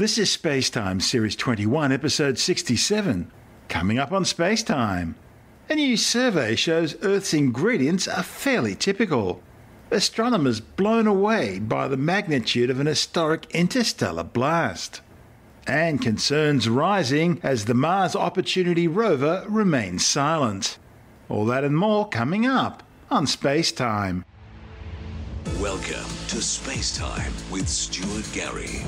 This is SpaceTime Series 21, Episode 67. Coming up on SpaceTime. A new survey shows Earth's ingredients are fairly typical. Astronomers blown away by the magnitude of an historic interstellar blast. And concerns rising as the Mars Opportunity rover remains silent. All that and more coming up on SpaceTime. Welcome to SpaceTime with Stuart Gary.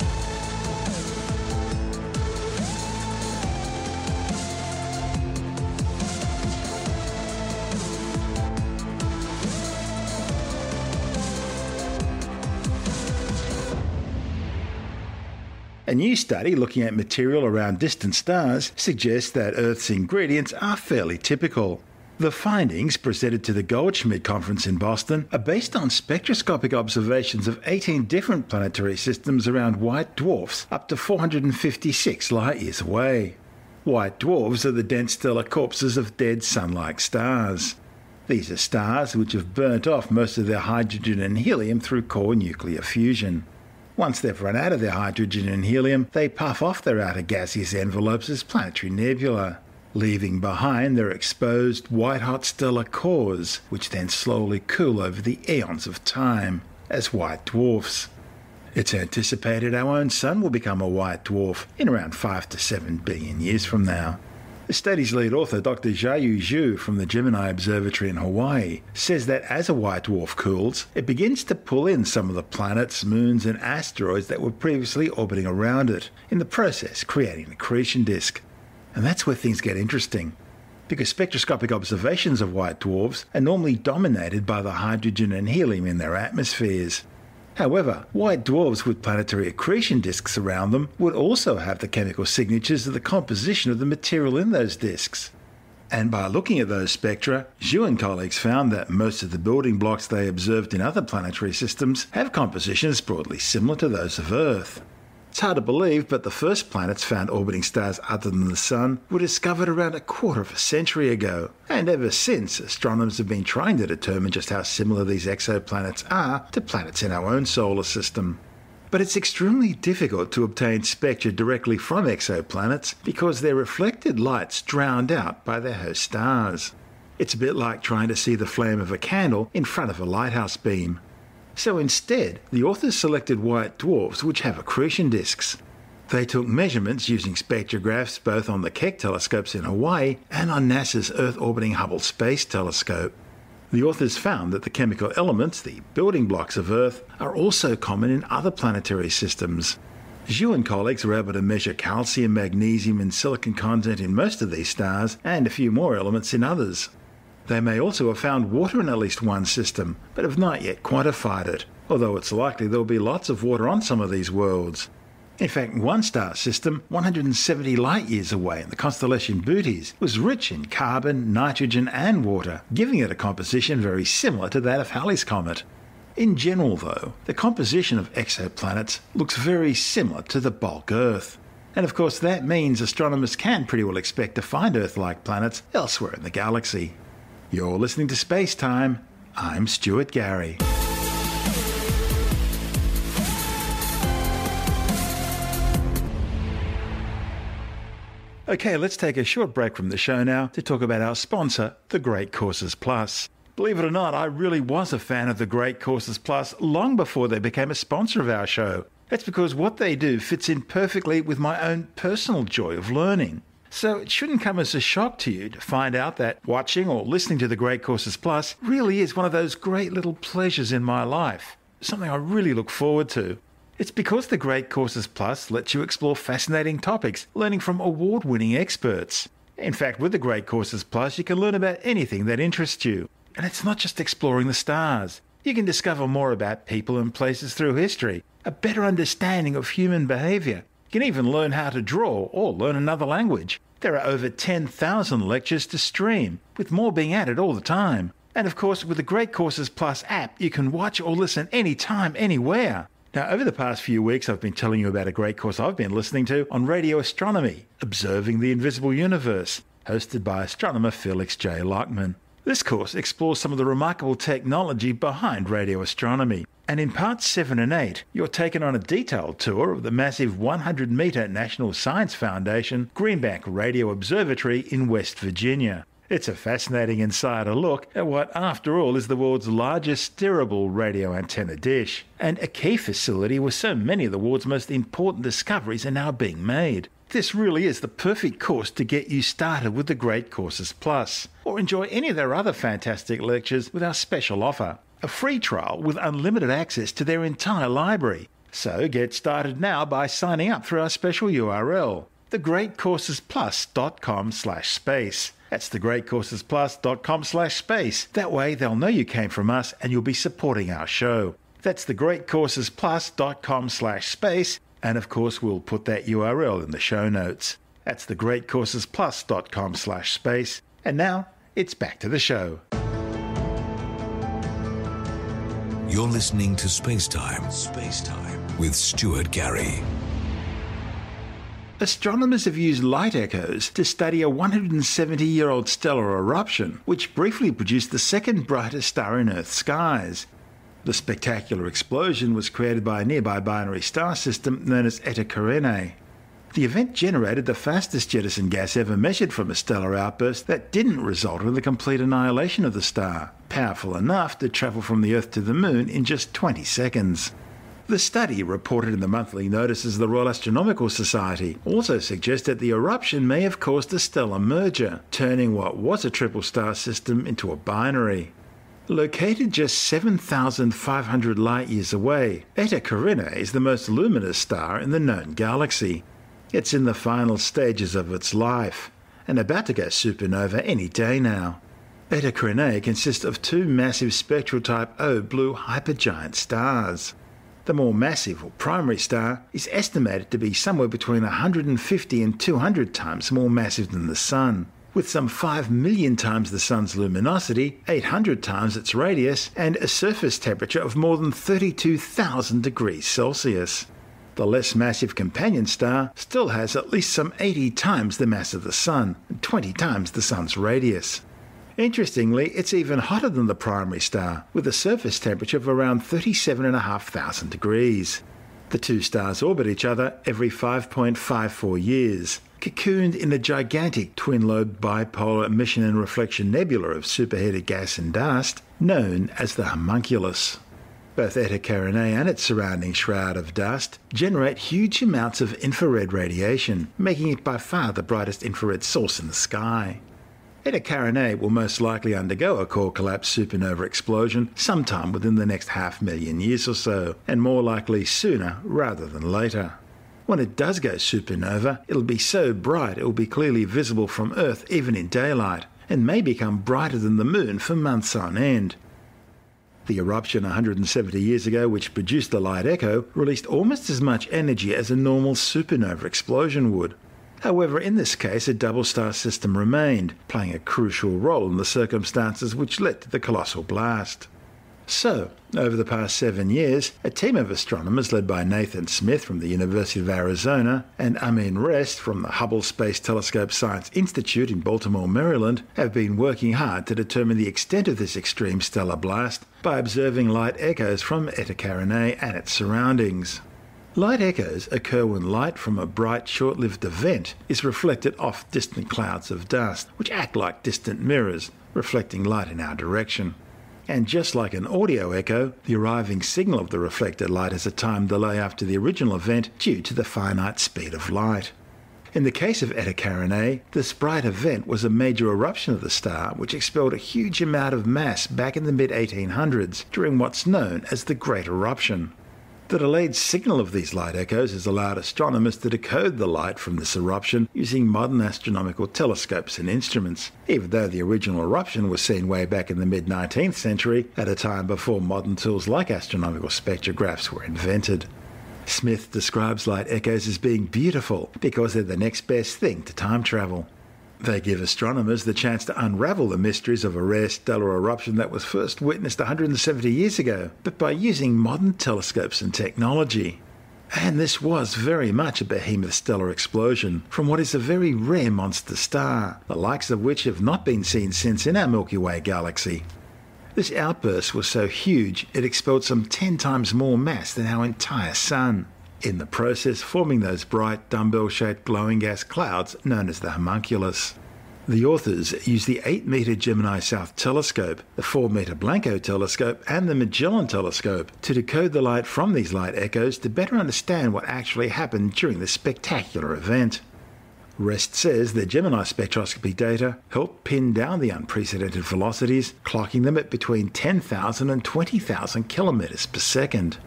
A new study looking at material around distant stars suggests that Earth's ingredients are fairly typical. The findings, presented to the Goldschmidt Conference in Boston, are based on spectroscopic observations of 18 different planetary systems around white dwarfs up to 456 light-years away. White dwarfs are the dense stellar corpses of dead sun-like stars. These are stars which have burnt off most of their hydrogen and helium through core nuclear fusion. Once they've run out of their hydrogen and helium, they puff off their outer gaseous envelopes as planetary nebulae, leaving behind their exposed white-hot stellar cores, which then slowly cool over the eons of time as white dwarfs. It's anticipated our own sun will become a white dwarf in around 5 to 7 billion years from now. The study's lead author, Dr. Xiaoyu Zhu from the Gemini Observatory in Hawaii, says that as a white dwarf cools, it begins to pull in some of the planets, moons and asteroids that were previously orbiting around it, in the process creating an accretion disk. And that's where things get interesting, because spectroscopic observations of white dwarfs are normally dominated by the hydrogen and helium in their atmospheres. However, white dwarfs with planetary accretion disks around them would also have the chemical signatures of the composition of the material in those disks. And by looking at those spectra, Zhu and colleagues found that most of the building blocks they observed in other planetary systems have compositions broadly similar to those of Earth. It's hard to believe, but the first planets found orbiting stars other than the Sun were discovered around a quarter of a century ago, and ever since, astronomers have been trying to determine just how similar these exoplanets are to planets in our own solar system. But it's extremely difficult to obtain spectra directly from exoplanets because their reflected light's drowned out by their host stars. It's a bit like trying to see the flame of a candle in front of a lighthouse beam. So instead, the authors selected white dwarfs which have accretion disks. They took measurements using spectrographs both on the Keck telescopes in Hawaii and on NASA's Earth-orbiting Hubble Space Telescope. The authors found that the chemical elements, the building blocks of Earth, are also common in other planetary systems. Zhu and colleagues were able to measure calcium, magnesium and silicon content in most of these stars and a few more elements in others. They may also have found water in at least one system, but have not yet quantified it, although it's likely there will be lots of water on some of these worlds. In fact, one star system, 170 light-years away in the constellation Bootes, was rich in carbon, nitrogen and water, giving it a composition very similar to that of Halley's Comet. In general, though, the composition of exoplanets looks very similar to the bulk Earth. And of course that means astronomers can pretty well expect to find Earth-like planets elsewhere in the galaxy. You're listening to SpaceTime. I'm Stuart Gary. Okay, let's take a short break from the show now to talk about our sponsor, The Great Courses Plus. Believe it or not, I really was a fan of The Great Courses Plus long before they became a sponsor of our show. That's because what they do fits in perfectly with my own personal joy of learning. So it shouldn't come as a shock to you to find out that watching or listening to The Great Courses Plus really is one of those great little pleasures in my life, something I really look forward to. It's because The Great Courses Plus lets you explore fascinating topics, learning from award-winning experts. In fact, with The Great Courses Plus, you can learn about anything that interests you. And it's not just exploring the stars. You can discover more about people and places through history, a better understanding of human behaviour. You can even learn how to draw or learn another language. There are over 10,000 lectures to stream, with more being added all the time. And of course, with the Great Courses Plus app, you can watch or listen anytime, anywhere. Now, over the past few weeks, I've been telling you about a great course I've been listening to on radio astronomy, Observing the Invisible Universe, hosted by astronomer Felix J. Lockman. This course explores some of the remarkable technology behind radio astronomy. And in parts 7 and 8, you're taken on a detailed tour of the massive 100-metre National Science Foundation Greenbank Radio Observatory in West Virginia. It's a fascinating insider look at what, after all, is the world's largest steerable radio antenna dish, and a key facility where so many of the world's most important discoveries are now being made. This really is the perfect course to get you started with the Great Courses Plus, or enjoy any of their other fantastic lectures with our special offer, a free trial with unlimited access to their entire library. So get started now by signing up through our special URL, thegreatcoursesplus.com/space. That's thegreatcoursesplus.com/space. That way they'll know you came from us and you'll be supporting our show. That's thegreatcoursesplus.com/space. And of course, we'll put that URL in the show notes. That's thegreatcoursesplus.com/space. And now, it's back to the show. You're listening to SpaceTime with Stuart Gary. Astronomers have used light echoes to study a 170-year-old stellar eruption, which briefly produced the second brightest star in Earth's skies. The spectacular explosion was created by a nearby binary star system known as Eta Carinae. The event generated the fastest jettison gas ever measured from a stellar outburst that didn't result in the complete annihilation of the star, powerful enough to travel from the Earth to the Moon in just 20 seconds. The study, reported in the monthly notices of the Royal Astronomical Society, also suggests that the eruption may have caused a stellar merger, turning what was a triple star system into a binary. Located just 7,500 light-years away, Eta Carinae is the most luminous star in the known galaxy. It's in the final stages of its life, and about to go supernova any day now. Eta Carinae consists of two massive spectral type O blue hypergiant stars. The more massive, or primary star, is estimated to be somewhere between 150 and 200 times more massive than the Sun, with some 5 million times the Sun's luminosity, 800 times its radius, and a surface temperature of more than 32,000 degrees Celsius. The less massive companion star still has at least some 80 times the mass of the Sun, and 20 times the Sun's radius. Interestingly, it's even hotter than the primary star, with a surface temperature of around 37,500 degrees. The two stars orbit each other every 5.54 years, cocooned in a gigantic twin-lobed bipolar emission and reflection nebula of superheated gas and dust, known as the homunculus. Both Eta Carinae and its surrounding shroud of dust generate huge amounts of infrared radiation, making it by far the brightest infrared source in the sky. Eta Carinae will most likely undergo a core collapse supernova explosion sometime within the next 500,000 years or so, and more likely sooner rather than later. When it does go supernova, it'll be so bright it will be clearly visible from Earth even in daylight, and may become brighter than the Moon for months on end. The eruption 170 years ago, which produced the light echo, released almost as much energy as a normal supernova explosion would. However, in this case, a double-star system remained, playing a crucial role in the circumstances which led to the colossal blast. So, over the past 7 years, a team of astronomers led by Nathan Smith from the University of Arizona and Amin Rest from the Hubble Space Telescope Science Institute in Baltimore, Maryland, have been working hard to determine the extent of this extreme stellar blast by observing light echoes from Eta Carinae and its surroundings. Light echoes occur when light from a bright, short-lived event is reflected off distant clouds of dust, which act like distant mirrors, reflecting light in our direction. And just like an audio echo, the arriving signal of the reflected light has a time delay after the original event due to the finite speed of light. In the case of Eta Carinae, this bright event was a major eruption of the star which expelled a huge amount of mass back in the mid-1800s during what's known as the Great Eruption. The delayed signal of these light echoes has allowed astronomers to decode the light from this eruption using modern astronomical telescopes and instruments, even though the original eruption was seen way back in the mid-19th century, at a time before modern tools like astronomical spectrographs were invented. Smith describes light echoes as being beautiful because they're the next best thing to time travel. They give astronomers the chance to unravel the mysteries of a rare stellar eruption that was first witnessed 170 years ago, but by using modern telescopes and technology. And this was very much a behemoth stellar explosion from what is a very rare monster star, the likes of which have not been seen since in our Milky Way galaxy. This outburst was so huge it expelled some 10 times more mass than our entire Sun, in the process forming those bright dumbbell-shaped glowing gas clouds known as the homunculus. The authors used the 8-metre Gemini South Telescope, the 4-metre Blanco Telescope and the Magellan Telescope to decode the light from these light echoes to better understand what actually happened during this spectacular event. Rest says the Gemini spectroscopy data helped pin down the unprecedented velocities, clocking them at between 10,000 and 20,000 kilometres per second.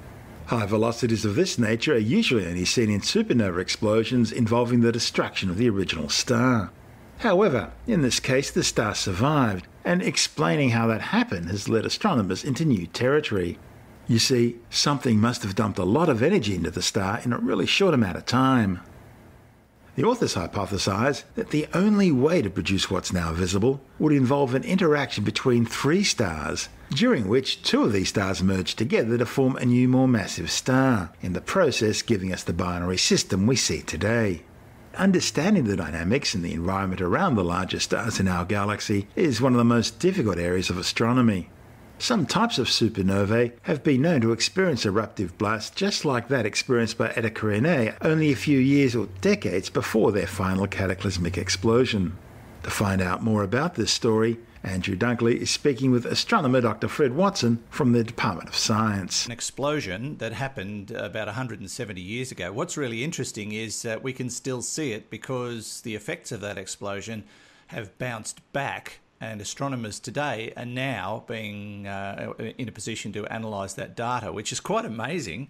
High velocities of this nature are usually only seen in supernova explosions involving the destruction of the original star. However, in this case the star survived, and explaining how that happened has led astronomers into new territory. You see, something must have dumped a lot of energy into the star in a really short amount of time. The authors hypothesise that the only way to produce what's now visible would involve an interaction between 3 stars, during which 2 of these stars merge together to form a new, more massive star, in the process giving us the binary system we see today. Understanding the dynamics and the environment around the larger stars in our galaxy is one of the most difficult areas of astronomy. Some types of supernovae have been known to experience eruptive blasts just like that experienced by Eta Carinae only a few years or decades before their final cataclysmic explosion. To find out more about this story, Andrew Dunkley is speaking with astronomer Dr. Fred Watson from the Department of Science. An explosion that happened about 170 years ago. What's really interesting is that we can still see it because the effects of that explosion have bounced back, and astronomers today are now being in a position to analyse that data, which is quite amazing.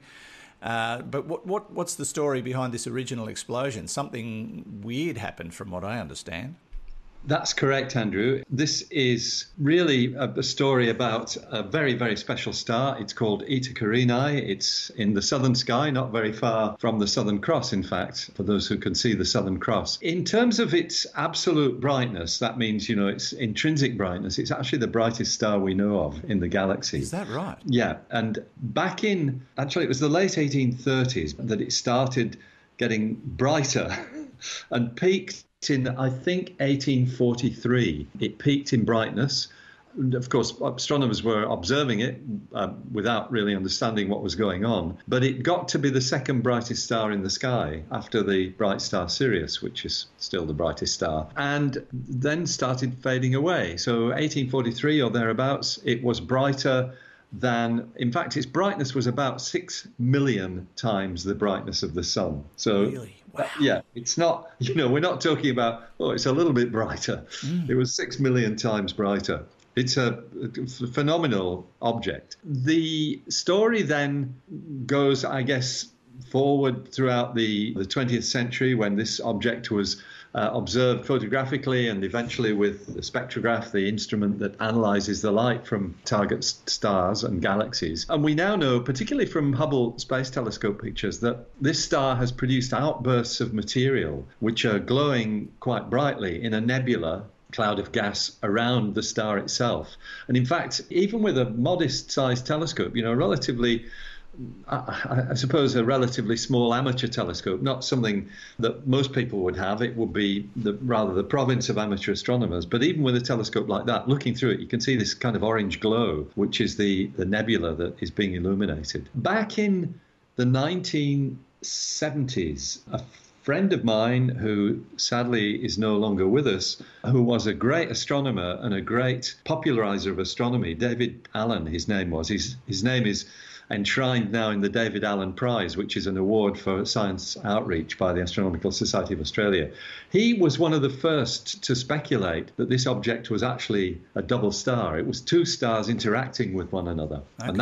But what's the story behind this original explosion? Something weird happened from what I understand. That's correct, Andrew. This is really a story about a very, very special star. It's called Eta Carinae. It's in the southern sky, not very far from the Southern Cross, in fact, for those who can see the Southern Cross. In terms of its absolute brightness, that means, its intrinsic brightness, it's actually the brightest star we know of in the galaxy. Is that right? Yeah. And back in, actually, it was the late 1830s that it started getting brighter and peaked in, I think, 1843. It peaked in brightness. Of course, astronomers were observing it without really understanding what was going on. But it got to be the second brightest star in the sky after the bright star Sirius, which is still the brightest star, and then started fading away. So 1843 or thereabouts, it was brighter than, in fact, its brightness was about 6 million times the brightness of the sun. So, really? Wow. Yeah, it's not, we're not talking about, it's a little bit brighter. It was 6 million times brighter. It's a phenomenal object. The story then goes, I guess, forward throughout the 20th century when this object was observed photographically and eventually with the spectrograph, the instrument that analyzes the light from target stars and galaxies. And we now know, particularly from Hubble Space Telescope pictures, that this star has produced outbursts of material which are glowing quite brightly in a nebula cloud of gas around the star itself. And in fact, even with a modest-sized telescope, relatively, I suppose, a relatively small amateur telescope, not something that most people would have. It would be rather the province of amateur astronomers. But even with a telescope like that, looking through it, you can see this kind of orange glow, which is the nebula that is being illuminated. Back in the 1970s, a friend of mine who sadly is no longer with us, who was a great astronomer and a great popularizer of astronomy, David Allen, his name was. His name is enshrined now in the David Allen Prize, which is an award for science outreach by the Astronomical Society of Australia. He was one of the first to speculate that this object was actually a double star. It was 2 stars interacting with one another. Okay. And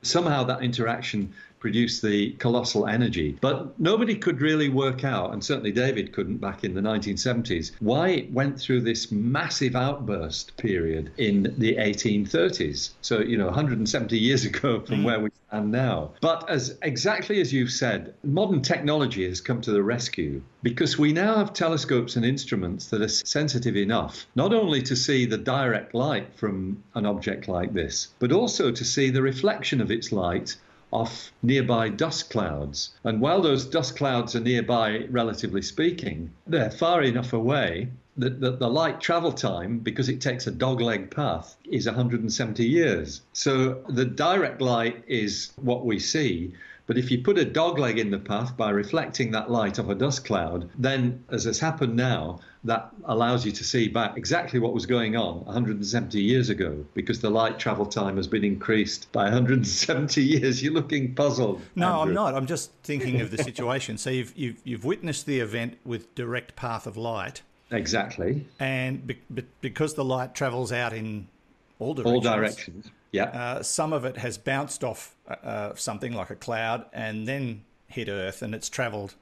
somehow that interaction produced the colossal energy. But nobody could really work out, and certainly David couldn't back in the 1970s, why it went through this massive outburst period in the 1830s. So, 170 years ago from where we stand now. But exactly as you've said, modern technology has come to the rescue because we now have telescopes and instruments that are sensitive enough, not only to see the direct light from an object like this, but also to see the reflection of its light off nearby dust clouds. And while those dust clouds are nearby, relatively speaking, they're far enough away the light travel time, because it takes a dogleg path, is 170 years. So the direct light is what we see. But if you put a dogleg in the path by reflecting that light off a dust cloud, then, as has happened now, that allows you to see back exactly what was going on 170 years ago, because the light travel time has been increased by 170 years. You're looking puzzled. No, Andrew. I'm not. I'm just thinking of the situation. So you've witnessed the event with direct path of light. Exactly. And because the light travels out in all directions. Yeah. Some of it has bounced off something like a cloud and then hit Earth, and it's travelled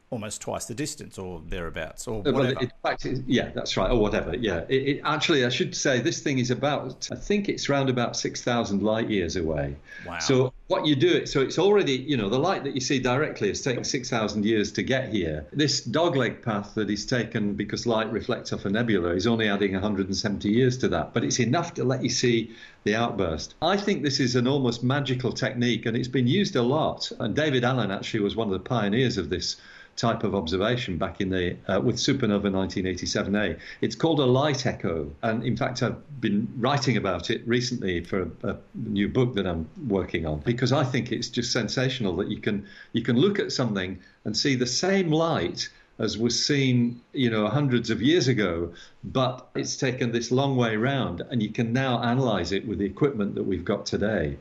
almost twice the distance or thereabouts or whatever. In fact, yeah, that's right, or whatever. Yeah. It actually, I should say, this thing is about, I think it's round about 6,000 light years away. Wow. So what you do, so it's already, the light that you see directly has taken 6,000 years to get here. This dogleg path that is taken because light reflects off a nebula is only adding 170 years to that, but it's enough to let you see the outburst. I think this is an almost magical technique, and it's been used a lot. And David Allen actually was one of the pioneers of this type of observation back in the with supernova 1987A. It's called a light echo, and in fact I've been writing about it recently for a new book that I'm working on, because I think it's just sensational that you can look at something and see the same light as was seen, hundreds of years ago, but it's taken this long way round, and you can now analyze it with the equipment that we've got today.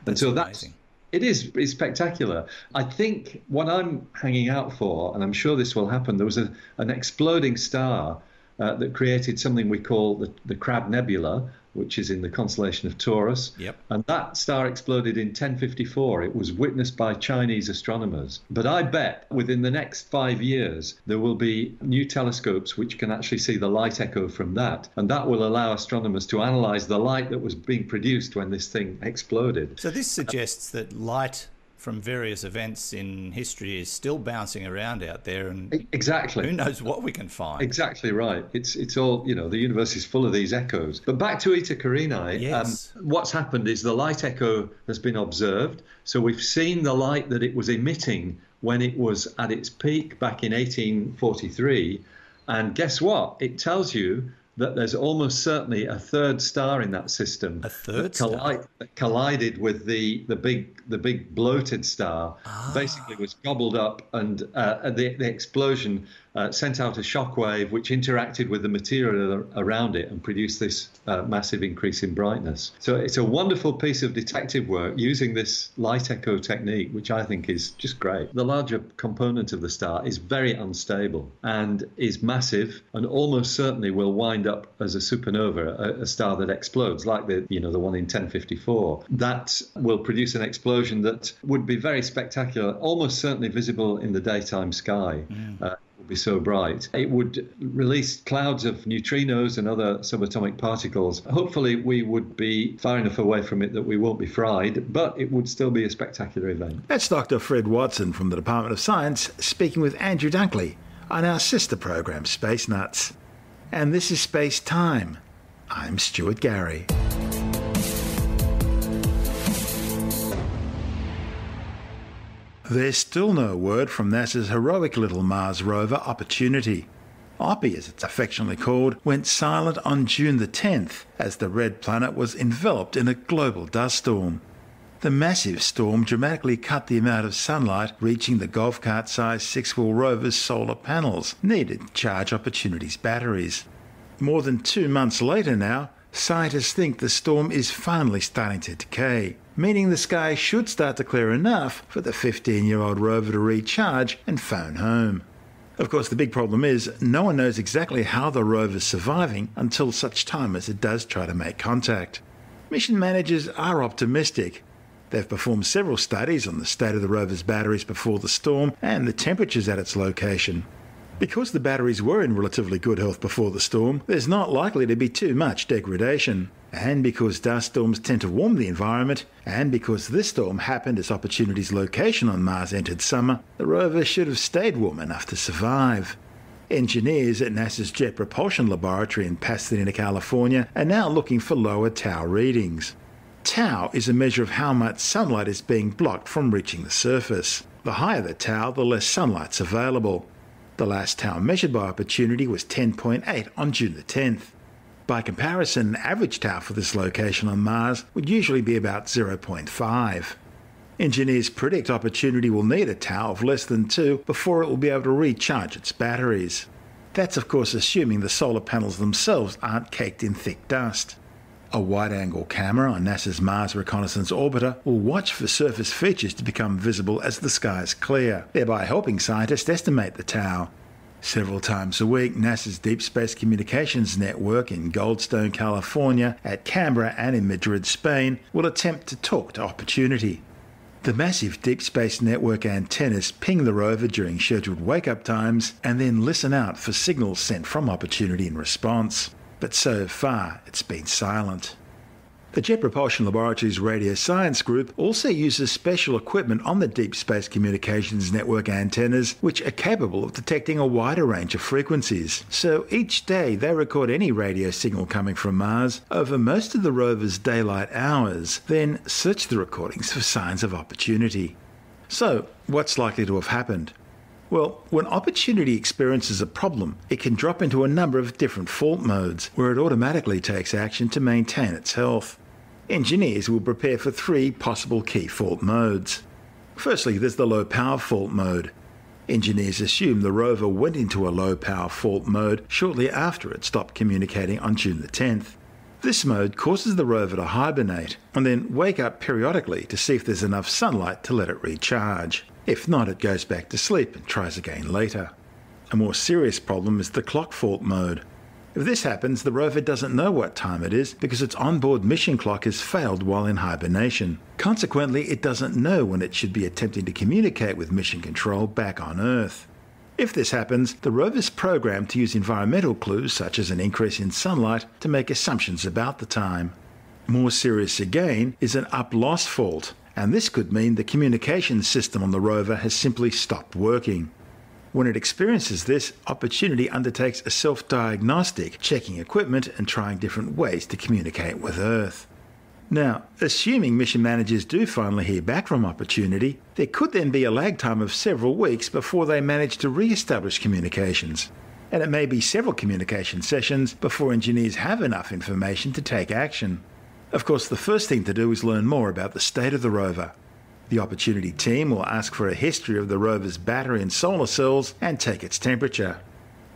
And so amazing. It's spectacular. I think what I'm hanging out for, and I'm sure this will happen, there was an exploding star that created something we call the Crab Nebula, which is in the constellation of Taurus. Yep. And that star exploded in 1054. It was witnessed by Chinese astronomers. But I bet within the next 5 years, there will be new telescopes which can actually see the light echo from that. And that will allow astronomers to analyze the light that was being produced when this thing exploded. So this suggests that light from various events in history is still bouncing around out there, and exactly, who knows what we can find. Exactly right. It's all, the universe is full of these echoes. But back to Eta Carinae, yes. What's happened is the light echo has been observed. So we've seen the light that it was emitting when it was at its peak back in 1843. And guess what? It tells you that there's almost certainly a third star in that system. A third star? That collided with the big bloated star, basically was gobbled up, and the explosion sent out a shockwave which interacted with the material around it and produced this massive increase in brightness. So it's a wonderful piece of detective work using this light echo technique, which I think is just great. The larger component of the star is very unstable and is massive, and almost certainly will wind up as a supernova, a star that explodes, like the one in 1054. That will produce an explosion that would be very spectacular, almost certainly visible in the daytime sky. Would be so bright. It would release clouds of neutrinos and other subatomic particles. Hopefully we would be far enough away from it that we won't be fried, but it would still be a spectacular event. That's Dr. Fred Watson from the Department of Science speaking with Andrew Dunkley on our sister program Space Nuts. And this is Space Time. I'm Stuart Gary. There's still no word from NASA's heroic little Mars rover Opportunity. Oppy, as it's affectionately called, went silent on June the 10th as the red planet was enveloped in a global dust storm. The massive storm dramatically cut the amount of sunlight reaching the golf cart-sized six-wheel rover's solar panels needed to charge Opportunity's batteries. More than 2 months later now, scientists think the storm is finally starting to decay, meaning the sky should start to clear enough for the 15-year-old rover to recharge and phone home. Of course, the big problem is no one knows exactly how the rover's surviving until such time as it does try to make contact. Mission managers are optimistic. They've performed several studies on the state of the rover's batteries before the storm and the temperatures at its location. Because the batteries were in relatively good health before the storm, there's not likely to be too much degradation. And because dust storms tend to warm the environment, and because this storm happened as Opportunity's location on Mars entered summer, the rover should have stayed warm enough to survive. Engineers at NASA's Jet Propulsion Laboratory in Pasadena, California, are now looking for lower tau readings. Tau is a measure of how much sunlight is being blocked from reaching the surface. The higher the tau, the less sunlight's available. The last tower measured by Opportunity was 10.8 on June the 10th. By comparison, an average tower for this location on Mars would usually be about 0.5. Engineers predict Opportunity will need a tower of less than 2 before it will be able to recharge its batteries. That's of course assuming the solar panels themselves aren't caked in thick dust. A wide-angle camera on NASA's Mars Reconnaissance Orbiter will watch for surface features to become visible as the skies clear, thereby helping scientists estimate the tower. Several times a week, NASA's Deep Space Communications Network in Goldstone, California, at Canberra and in Madrid, Spain, will attempt to talk to Opportunity. The massive Deep Space Network antennas ping the rover during scheduled wake-up times and then listen out for signals sent from Opportunity in response. But so far, it's been silent. The Jet Propulsion Laboratories Radio Science Group also uses special equipment on the Deep Space Communications Network antennas which are capable of detecting a wider range of frequencies. So each day they record any radio signal coming from Mars over most of the rover's daylight hours, then search the recordings for signs of Opportunity. So, what's likely to have happened? Well, when Opportunity experiences a problem, it can drop into a number of different fault modes where it automatically takes action to maintain its health. Engineers will prepare for 3 possible key fault modes. Firstly, there's the low power fault mode. Engineers assume the rover went into a low power fault mode shortly after it stopped communicating on June the 10th. This mode causes the rover to hibernate and then wake up periodically to see if there's enough sunlight to let it recharge. If not, it goes back to sleep and tries again later. A more serious problem is the clock fault mode. If this happens, the rover doesn't know what time it is because its onboard mission clock has failed while in hibernation. Consequently, it doesn't know when it should be attempting to communicate with mission control back on Earth. If this happens, the rover's programmed to use environmental clues such as an increase in sunlight to make assumptions about the time. More serious again is an up-loss fault, and this could mean the communications system on the rover has simply stopped working. When it experiences this, Opportunity undertakes a self-diagnostic, checking equipment and trying different ways to communicate with Earth. Now, assuming mission managers do finally hear back from Opportunity, there could then be a lag time of several weeks before they manage to re-establish communications. And it may be several communication sessions before engineers have enough information to take action. Of course, the first thing to do is learn more about the state of the rover. The Opportunity team will ask for a history of the rover's battery and solar cells and take its temperature.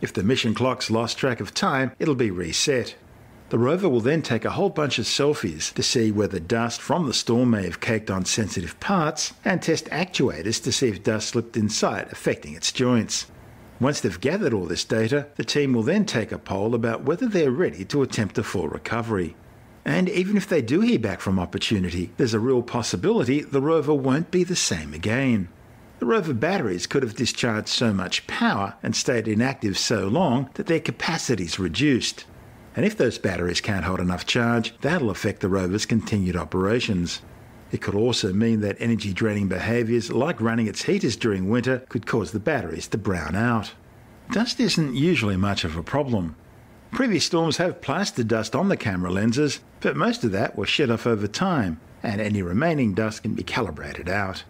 If the mission clock's lost track of time, it'll be reset. The rover will then take a whole bunch of selfies to see whether dust from the storm may have caked on sensitive parts and test actuators to see if dust slipped inside, affecting its joints. Once they've gathered all this data, the team will then take a poll about whether they're ready to attempt a full recovery. And even if they do hear back from Opportunity, there's a real possibility the rover won't be the same again. The rover batteries could have discharged so much power and stayed inactive so long that their capacity's reduced. And if those batteries can't hold enough charge, that'll affect the rover's continued operations. It could also mean that energy-draining behaviours like running its heaters during winter could cause the batteries to brown out. Dust isn't usually much of a problem. Previous storms have plastered dust on the camera lenses, but most of that was shed off over time, and any remaining dust can be calibrated out.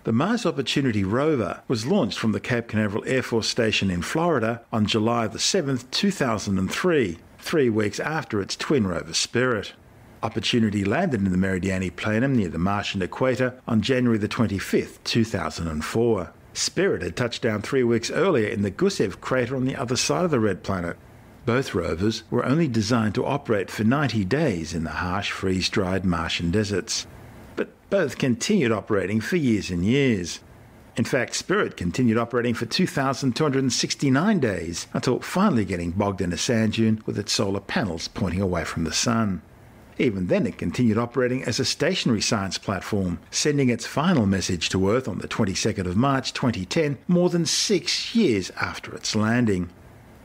The Mars Opportunity rover was launched from the Cape Canaveral Air Force Station in Florida on July 7, 2003, 3 weeks after its twin rover Spirit. Opportunity landed in the Meridiani Planum near the Martian equator on January 25, 2004. Spirit had touched down 3 weeks earlier in the Gusev crater on the other side of the Red Planet. Both rovers were only designed to operate for 90 days in the harsh, freeze-dried Martian deserts. But both continued operating for years and years. In fact, Spirit continued operating for 2,269 days until finally getting bogged in a sand dune with its solar panels pointing away from the sun. Even then, it continued operating as a stationary science platform, sending its final message to Earth on the 22nd of March 2010, more than 6 years after its landing.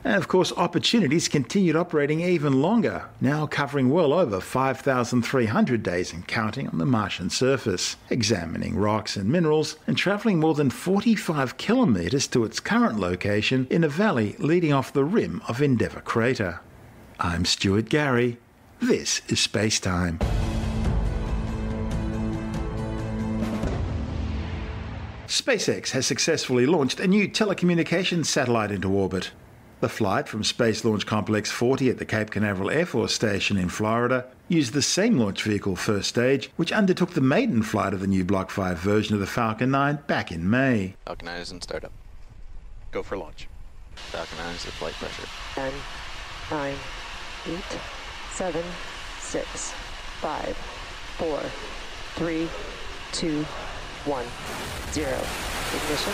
And of course, Opportunities continued operating even longer, now covering well over 5,300 days and counting on the Martian surface, examining rocks and minerals, and travelling more than 45 kilometres to its current location in a valley leading off the rim of Endeavour Crater. I'm Stuart Gary. This is SpaceTime. SpaceX has successfully launched a new telecommunications satellite into orbit. The flight from Space Launch Complex 40 at the Cape Canaveral Air Force Station in Florida used the same launch vehicle first stage, which undertook the maiden flight of the new Block 5 version of the Falcon 9 back in May. Falcon 9 is in startup. Go for launch. Falcon 9 is at flight pressure. 10, 9, 8, 7, 6, 5, 4, 3, 2, 1, 0. Ignition.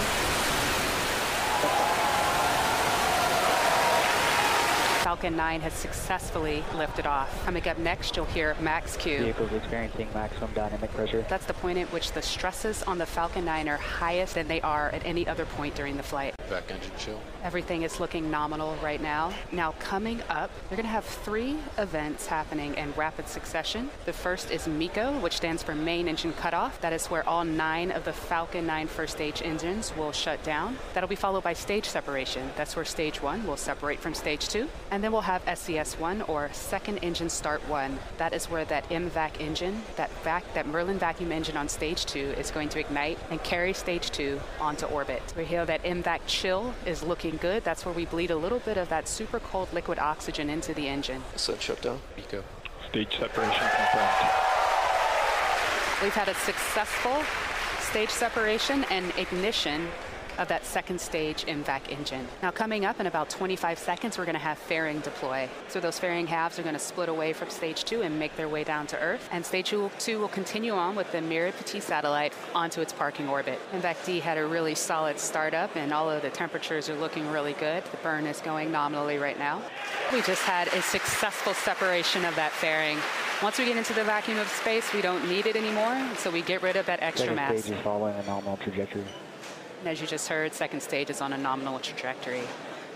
Falcon 9 has successfully lifted off. Coming up next, you'll hear max Q. Vehicles experiencing maximum dynamic pressure. That's the point at which the stresses on the Falcon 9 are highest than they are at any other point during the flight. Back engine chill. Everything is looking nominal right now. Now coming up, we're going to have 3 events happening in rapid succession. The first is MECO, which stands for main engine cutoff. That is where all 9 of the Falcon 9 first stage engines will shut down. That'll be followed by stage separation. That's where stage 1 will separate from stage 2. And then we'll have SCS1, or second engine start 1. That is where that MVAC engine, that Merlin vacuum engine on stage 2 is going to ignite and carry stage 2 onto orbit. We hear that MVAC chill is looking good. That's where we bleed a little bit of that super cold liquid oxygen into the engine. Set shutdown. MECO. Stage separation confirmed. We've had a successful stage separation and ignition of that second stage MVAC engine. Now coming up in about 25 seconds, we're going to have fairing deploy. So those fairing halves are going to split away from stage 2 and make their way down to Earth. And stage 2 will continue on with the Mirror-Petit satellite onto its parking orbit. MVAC-D had a really solid startup, and all of the temperatures are looking really good. The burn is going nominally right now. We just had a successful separation of that fairing. Once we get into the vacuum of space, we don't need it anymore, so we get rid of that extra mass. Second stage is following a nominal trajectory. And as you just heard, second stage is on a nominal trajectory.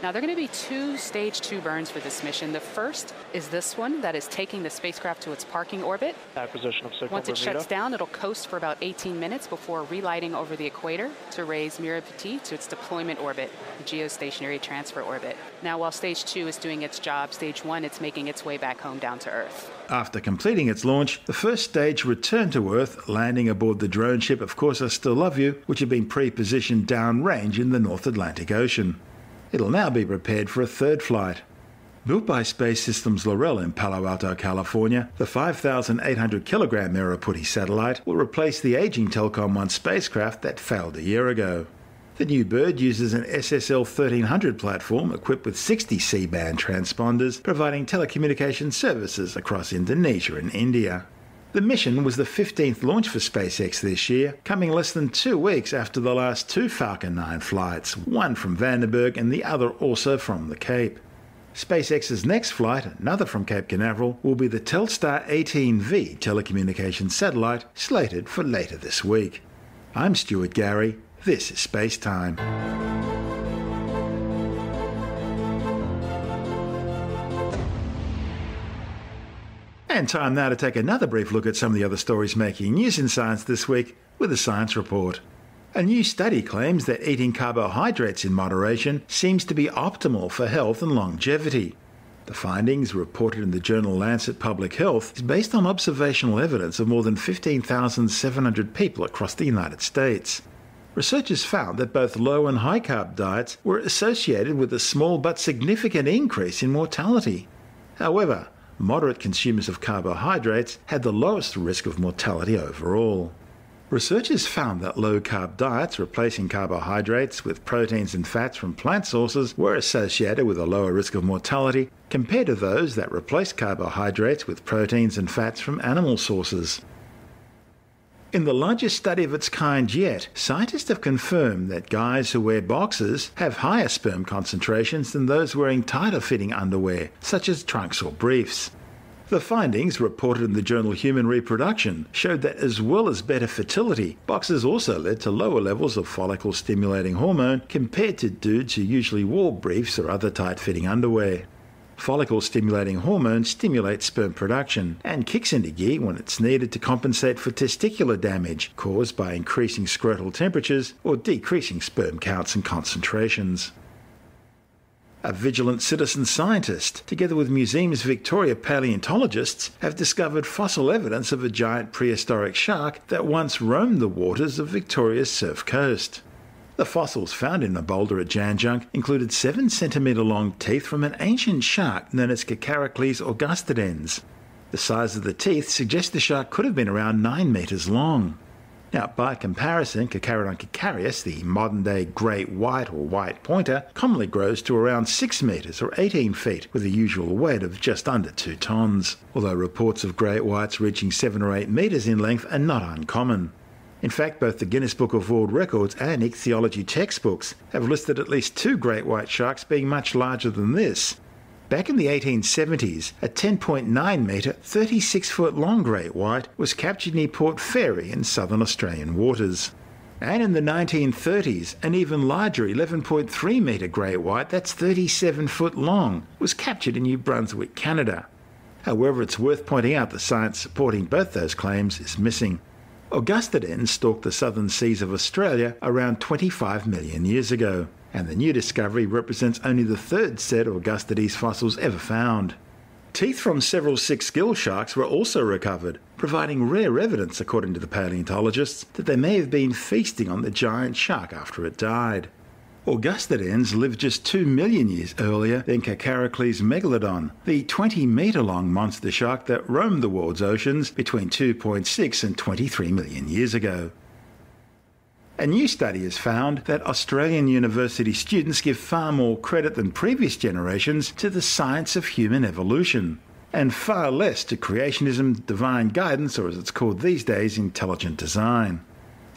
Now, there are going to be 2 stage 2 burns for this mission. The first is this one that is taking the spacecraft to its parking orbit. Acquisition of signal. Once it shuts down, it'll coast for about 18 minutes before relighting over the equator to raise Mirror-Petit to its deployment orbit, the geostationary transfer orbit. Now, while stage 2 is doing its job, stage 1, it's making its way back home down to Earth. After completing its launch, the first stage returned to Earth, landing aboard the drone ship Of Course I Still Love You, which had been pre-positioned downrange in the North Atlantic Ocean. It'll now be prepared for a third flight. Built by Space Systems Loral in Palo Alto, California, the 5,800-kilogram Mirror-Petit satellite will replace the aging Telcom 1 spacecraft that failed a year ago. The new bird uses an SSL 1300 platform equipped with 60 C-band transponders, providing telecommunication services across Indonesia and India. The mission was the 15th launch for SpaceX this year, coming less than 2 weeks after the last 2 Falcon 9 flights, one from Vandenberg and the other also from the Cape. SpaceX's next flight, another from Cape Canaveral, will be the Telstar 18V telecommunications satellite, slated for later this week. I'm Stuart Gary. This is Space Time. And time now to take another brief look at some of the other stories making news in science this week with a science report. A new study claims that eating carbohydrates in moderation seems to be optimal for health and longevity. The findings, reported in the journal Lancet Public Health, is based on observational evidence of more than 15,700 people across the United States. Researchers found that both low and high carb diets were associated with a small but significant increase in mortality. However, moderate consumers of carbohydrates had the lowest risk of mortality overall. Researchers found that low-carb diets replacing carbohydrates with proteins and fats from plant sources were associated with a lower risk of mortality compared to those that replaced carbohydrates with proteins and fats from animal sources. In the largest study of its kind yet, scientists have confirmed that guys who wear boxers have higher sperm concentrations than those wearing tighter-fitting underwear, such as trunks or briefs. The findings, reported in the journal Human Reproduction, showed that as well as better fertility, boxers also led to lower levels of follicle-stimulating hormone compared to dudes who usually wore briefs or other tight-fitting underwear. Follicle-stimulating hormone stimulates sperm production and kicks into gear when it's needed to compensate for testicular damage caused by increasing scrotal temperatures or decreasing sperm counts and concentrations. A vigilant citizen scientist, together with Museums Victoria paleontologists, have discovered fossil evidence of a giant prehistoric shark that once roamed the waters of Victoria's surf coast. The fossils found in a boulder at Jan Junk included 7-centimetre long teeth from an ancient shark known as Carina augustidens. The size of the teeth suggests the shark could have been around 9 metres long. Now, by comparison, Carina, the modern-day great white or white pointer, commonly grows to around 6 metres or 18 feet with a usual weight of just under 2 tonnes, although reports of great whites reaching 7 or 8 metres in length are not uncommon. In fact, both the Guinness Book of World Records and ichthyology textbooks have listed at least 2 great white sharks being much larger than this. Back in the 1870s, a 10.9 metre, 36-foot long great white was captured near Port Fairy in southern Australian waters. And in the 1930s, an even larger 11.3 metre great white, that's 37 foot long, was captured in New Brunswick, Canada. However, it's worth pointing out the science supporting both those claims is missing. Augustidens stalked the southern seas of Australia around 25 million years ago, and the new discovery represents only the 3rd set of Augustides fossils ever found. Teeth from several six-gill sharks were also recovered, providing rare evidence, according to the paleontologists, that they may have been feasting on the giant shark after it died. Augustidens lived just 2 million years earlier than Carcarocles megalodon, the 20-metre-long monster shark that roamed the world's oceans between 2.6 and 23 million years ago. A new study has found that Australian university students give far more credit than previous generations to the science of human evolution, and far less to creationism, divine guidance, or as it's called these days, intelligent design.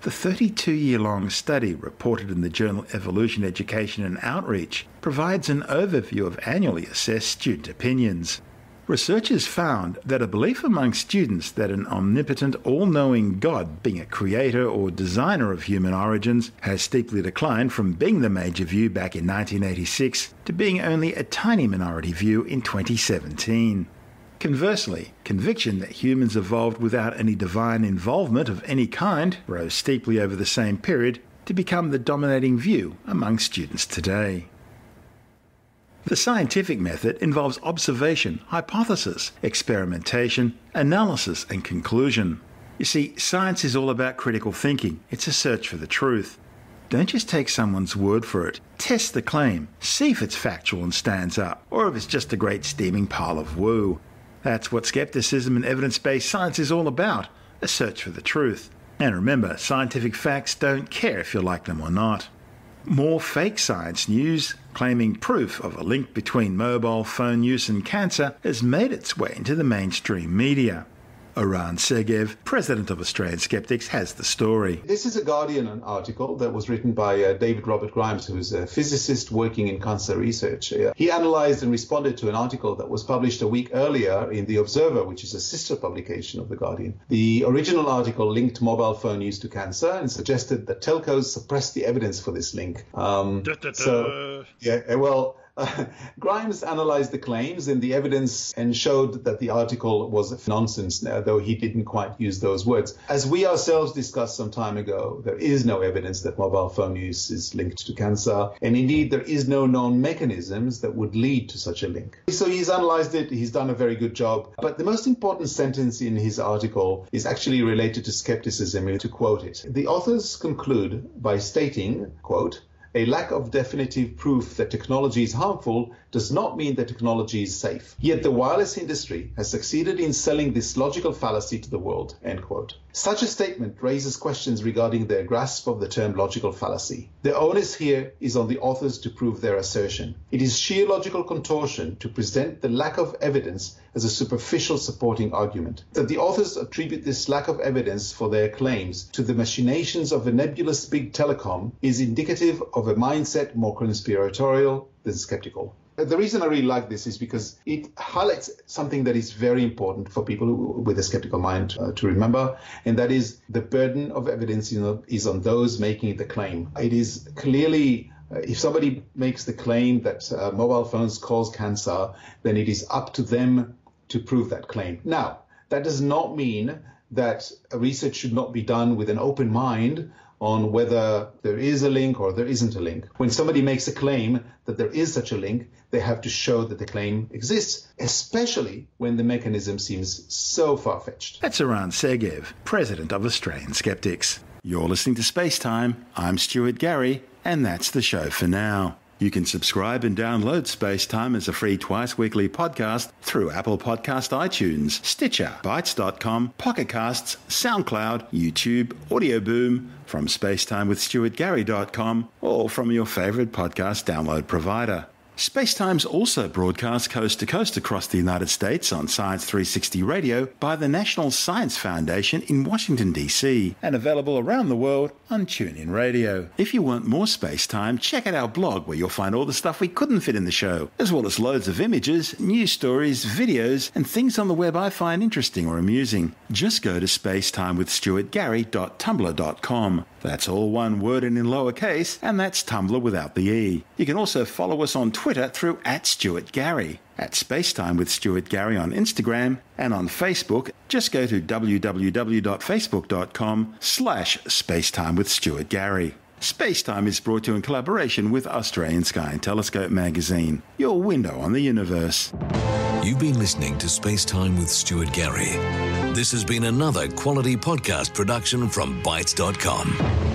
The 32-year-long study, reported in the journal Evolution, Education and Outreach, provides an overview of annually assessed student opinions. Researchers found that a belief among students that an omnipotent, all-knowing God, being a creator or designer of human origins, has steeply declined from being the major view back in 1986 to being only a tiny minority view in 2017. Conversely, conviction that humans evolved without any divine involvement of any kind rose steeply over the same period to become the dominating view among students today. The scientific method involves observation, hypothesis, experimentation, analysis, and conclusion. You see, science is all about critical thinking. It's a search for the truth. Don't just take someone's word for it. Test the claim. See if it's factual and stands up, or if it's just a great steaming pile of woo. That's what skepticism and evidence-based science is all about, a search for the truth. And remember, scientific facts don't care if you like them or not. More fake science news claiming proof of a link between mobile phone use and cancer has made its way into the mainstream media. Oran Segev, president of Australian Skeptics, has the story. This is a Guardian article that was written by David Robert Grimes, who's a physicist working in cancer research. He analysed and responded to an article that was published a week earlier in The Observer, which is a sister publication of The Guardian. The original article linked mobile phone use to cancer and suggested that telcos suppressed the evidence for this link. Grimes analysed the claims and the evidence and showed that the article was nonsense, though he didn't quite use those words. As we ourselves discussed some time ago, there is no evidence that mobile phone use is linked to cancer, and indeed there is no known mechanisms that would lead to such a link. So he's analysed it, he's done a very good job, but the most important sentence in his article is actually related to skepticism. To quote it, the authors conclude by stating, quote, "A lack of definitive proof that technology is harmful does not mean that technology is safe. Yet the wireless industry has succeeded in selling this logical fallacy to the world," end quote. Such a statement raises questions regarding their grasp of the term logical fallacy. The onus here is on the authors to prove their assertion. It is sheer logical contortion to present the lack of evidence as a superficial supporting argument. That the authors attribute this lack of evidence for their claims to the machinations of a nebulous big telecom is indicative of a mindset more conspiratorial than skeptical. The reason I really like this is because it highlights something that is very important for people with a skeptical mind to remember, and that is the burden of evidence is on those making the claim. It is clearly, if somebody makes the claim that mobile phones cause cancer, then it is up to them to prove that claim. Now, that does not mean that research should not be done with an open mind on whether there is a link or there isn't a link. When somebody makes a claim that there is such a link, they have to show that the claim exists, especially when the mechanism seems so far-fetched. That's Aran Segev, president of Australian Skeptics. You're listening to Space Time. I'm Stuart Gary, and that's the show for now. You can subscribe and download Space Time as a free twice-weekly podcast through Apple Podcast iTunes, Stitcher, Bytes.com, Pocket Casts, SoundCloud, YouTube, Audio Boom, from spacetimewithstuartgary.com, or from your favourite podcast download provider. Spacetime's also broadcast coast to coast across the United States on Science 360 Radio by the National Science Foundation in Washington, D.C., and available around the world on TuneIn Radio. If you want more Spacetime, check out our blog where you'll find all the stuff we couldn't fit in the show, as well as loads of images, news stories, videos, and things on the web I find interesting or amusing. Just go to spacetimewithstuartgary.tumblr.com. That's all one word and in lowercase, and that's Tumblr without the E. You can also follow us on Twitter through @StuartGary, at Spacetime with Stuart Gary on Instagram, and on Facebook, just go to www.facebook.com/Spacetime with Stuart Gary. Spacetime is brought to you in collaboration with Australian Sky and Telescope magazine, your window on the universe. You've been listening to Spacetime with Stuart Gary. This has been another quality podcast production from Bytes.com.